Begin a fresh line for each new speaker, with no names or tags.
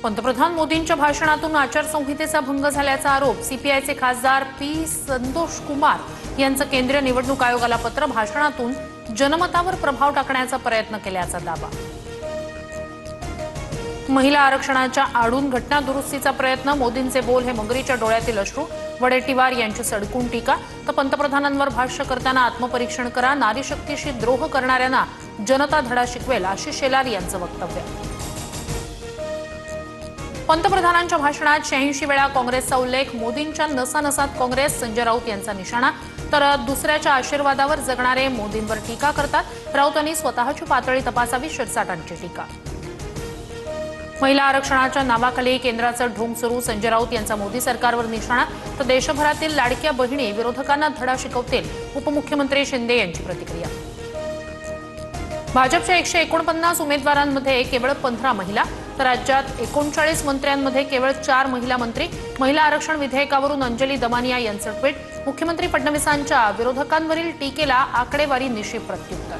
पंतप्रधान मोदींच्या भाषणातून आचारसंहितेचा भंग झाल्याचा आरोप सीपीआयचे खासदार पी संतोष कुमार यांचं केंद्रीय निवडणूक आयोगाला पत्र. भाषणातून जनमतावर प्रभाव टाकण्याचा प्रयत्न केल्याचा दावा. महिला आरक्षणाच्या आडून घटना दुरुस्तीचा प्रयत्न. मोदींचे बोल हे मगरीच्या डोळ्यातील अश्रू. वडेट्टीवार यांची सडकून टीका. तर पंतप्रधानांवर भाष्य करताना आत्मपरीक्षण करा. नारी शक्तीशी द्रोह करणाऱ्यांना जनता धडा शिकवेल, आशिष शेलार यांचं वक्तव्य. पंतप्रधानांच्या भाषणात 86 वेळा काँग्रेसचा उल्लेख. मोदींच्या नसानसात काँग्रेस. संजय राऊत यांचा निशाणा. तर दुसऱ्याच्या आशीर्वादावर जगणारे मोदींवर टीका करतात. राऊतांनी स्वतःची पातळी तपासावी, शिरसाटांची टीका. महिला आरक्षणाच्या नावाखाली केंद्राचं ढोंग सुरू. संजय राऊत यांचा मोदी सरकारवर निशाणा. तर देशभरातील लाडक्या बहिणी विरोधकांना धडा शिकवतील, उपमुख्यमंत्री शिंदे यांची प्रतिक्रिया. भाजपच्या 149 उमेदवारांमध्ये केवळ 15 महिला. तर राज्यात 39 मंत्र्यांमध्ये केवळ 4 महिला मंत्री. महिला आरक्षण विधेयकावरून अंजली दमानिया यांचं ट्विट. मुख्यमंत्री फडणवीसांच्या विरोधकांवरील टीकेला आकडेवारी निशी प्रत्युत्तर.